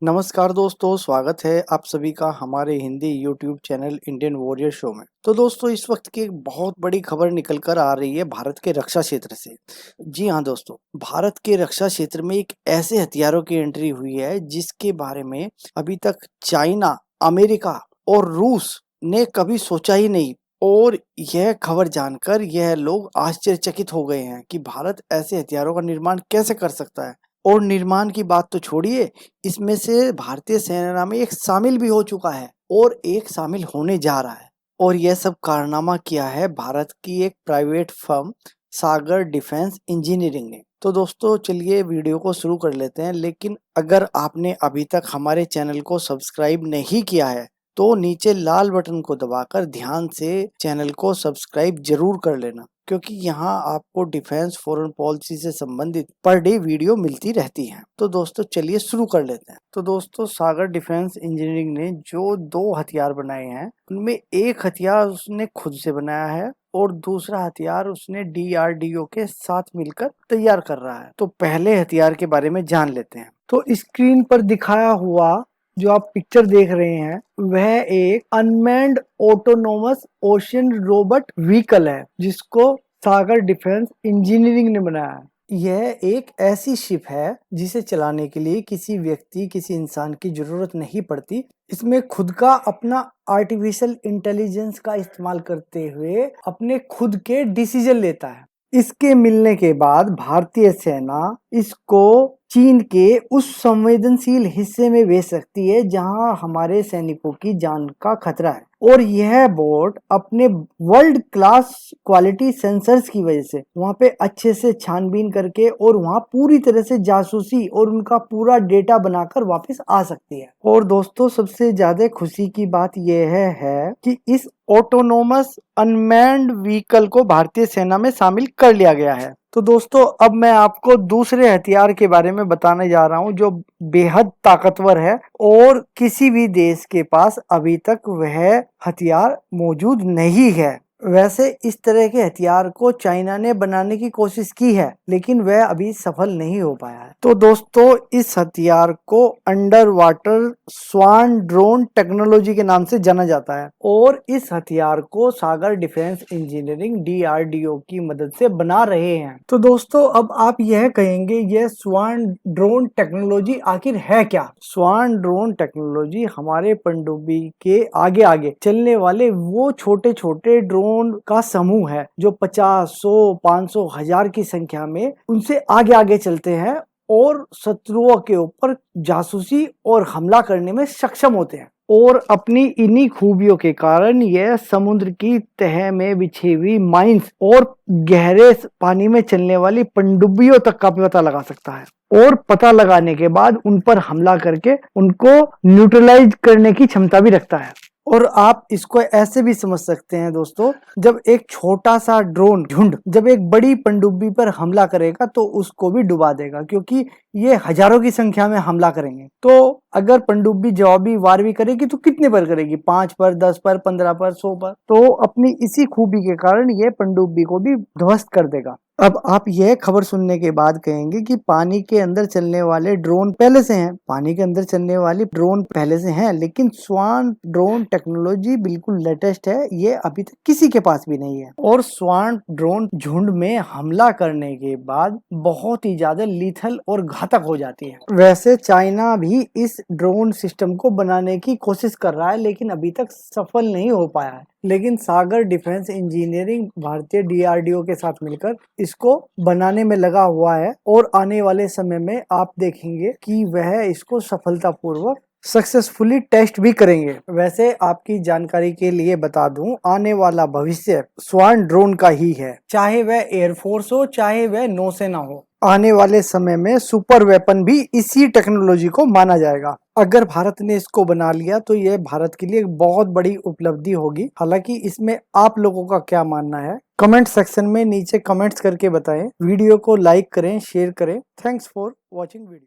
नमस्कार दोस्तों, स्वागत है आप सभी का हमारे Hindi YouTube channel Indian warrior show में। तो दोस्तों, इस वक्त की एक बहुत बड़ी खबर निकल कर आ रही है भारत के रक्षा क्षेत्र से। जी हाँ दोस्तों, भारत के रक्षा क्षेत्र में एक ऐसे हथियारों की एंट्री हुई है जिसके बारे में अभी तक चाइना, अमेरिका और रूस ने कभी सोचा ही नहीं। और यह खबर जानकर यह लोग आश्चर्यचकित हो गए हैं कि भारत ऐसे हथियारों का निर्माण कैसे कर सकता है। और निर्माण की बात तो छोड़िए, इसमें से भारतीय सेना में एक शामिल भी हो चुका है और एक शामिल होने जा रहा है। और यह सब कारनामा किया है भारत की एक प्राइवेट फर्म सागर डिफेंस इंजीनियरिंग ने। तो दोस्तों, चलिए वीडियो को शुरू कर लेते हैं। लेकिन अगर आपने अभी तक हमारे चैनल को सब्सक्राइब नहीं किया है तो नीचे लाल बटन को दबाकर ध्यान से चैनल को सब्सक्राइब जरूर कर लेना, क्योंकि यहाँ आपको डिफेंस फॉरेन पॉलिसी से संबंधित पर डे वीडियो मिलती रहती हैं। तो दोस्तों, चलिए शुरू कर लेते हैं। तो दोस्तों, सागर डिफेंस इंजीनियरिंग ने जो 2 हथियार बनाए हैं उनमें एक हथियार उसने खुद से बनाया है और दूसरा हथियार उसने डीआरडीओ के साथ मिलकर तैयार कर रहा है। तो पहले हथियार के बारे में जान लेते हैं। तो स्क्रीन पर दिखाया हुआ जो आप पिक्चर देख रहे हैं वह एक unmanned autonomous ocean robot vehicle है जिसको सागर डिफेंस इंजीनियरिंग ने बनाया है। यह एक ऐसी शिप है जिसे चलाने के लिए किसी इंसान की जरूरत नहीं पड़ती। इसमें खुद का अपना आर्टिफिशियल इंटेलिजेंस का इस्तेमाल करते हुए अपने खुद के डिसीजन लेता है। इसके मिलने के बाद भारतीय सेना इसको चीन के उस संवेदनशील हिस्से में भेज सकती है जहां हमारे सैनिकों की जान का खतरा है। और यह बोट अपने वर्ल्ड क्लास क्वालिटी सेंसर्स की वजह से वहां पे अच्छे से छानबीन करके और वहां पूरी तरह से जासूसी और उनका पूरा डेटा बनाकर वापस आ सकती है। और दोस्तों, सबसे ज्यादा खुशी की बात यह है कि इस ऑटोनोमस अनमैन्ड व्हीकल को भारतीय सेना में शामिल कर लिया गया है। तो दोस्तों, अब मैं आपको दूसरे हथियार के बारे में बताने जा रहा हूं जो बेहद ताकतवर है और किसी भी देश के पास अभी तक वह हथियार मौजूद नहीं है। वैसे इस तरह के हथियार को चाइना ने बनाने की कोशिश की है, लेकिन वह अभी सफल नहीं हो पाया है। तो दोस्तों, इस हथियार को अंडर वाटर स्वान ड्रोन टेक्नोलॉजी के नाम से जाना जाता है और इस हथियार को सागर डिफेंस इंजीनियरिंग डीआरडीओ की मदद से बना रहे हैं। तो दोस्तों, अब आप यह कहेंगे यह स्वान ड्रोन टेक्नोलॉजी आखिर है क्या? स्वान ड्रोन टेक्नोलॉजी हमारे पनडुब्बी के आगे आगे चलने वाले वो छोटे छोटे ड्रोन का समूह है जो 50, 100, 500, 1000 की संख्या में उनसे आगे आगे चलते हैं और शत्रुओं के ऊपर जासूसी और हमला करने में सक्षम होते हैं। और अपनी इन्हीं खूबियों के कारण यह समुद्र की तह में बिछी हुई माइंस और गहरे पानी में चलने वाली पनडुब्बियों तक का पता लगा सकता है और पता लगाने के बाद उन पर हमला करके उनको न्यूट्रलाइज करने की क्षमता भी रखता है। और आप इसको ऐसे भी समझ सकते हैं दोस्तों, जब एक छोटा सा ड्रोन झुंड जब एक बड़ी पनडुब्बी पर हमला करेगा तो उसको भी डुबा देगा, क्योंकि ये हजारों की संख्या में हमला करेंगे। तो अगर पनडुब्बी जवाबी वार भी करेगी तो कितने पर करेगी? 5 पर, 10 पर, 15 पर, 100 पर। तो अपनी इसी खूबी के कारण ये पनडुब्बी को भी ध्वस्त कर देगा। अब आप यह खबर सुनने के बाद कहेंगे कि पानी के अंदर चलने वाले ड्रोन पहले से हैं। पानी के अंदर चलने वाली ड्रोन पहले से हैं, लेकिन स्वान ड्रोन टेक्नोलॉजी बिल्कुल लेटेस्ट है। ये अभी तक किसी के पास भी नहीं है और स्वान ड्रोन झुंड में हमला करने के बाद बहुत ही ज्यादा लीथल और घातक हो जाती है। वैसे चाइना भी इस ड्रोन सिस्टम को बनाने की कोशिश कर रहा है, लेकिन अभी तक सफल नहीं हो पाया है। लेकिन सागर डिफेंस इंजीनियरिंग भारतीय डीआरडीओ के साथ मिलकर इसको बनाने में लगा हुआ है और आने वाले समय में आप देखेंगे कि वह इसको सफलतापूर्वक सक्सेसफुली टेस्ट भी करेंगे। वैसे आपकी जानकारी के लिए बता दूं, आने वाला भविष्य स्वान ड्रोन का ही है, चाहे वह एयरफोर्स हो चाहे वह नौसेना हो। आने वाले समय में सुपर वेपन भी इसी टेक्नोलॉजी को माना जाएगा। अगर भारत ने इसको बना लिया तो यह भारत के लिए एक बहुत बड़ी उपलब्धि होगी। हालांकि इसमें आप लोगों का क्या मानना है, कमेंट सेक्शन में नीचे कमेंट्स करके बताएं। वीडियो को लाइक करें, शेयर करें। Thanks for watching video.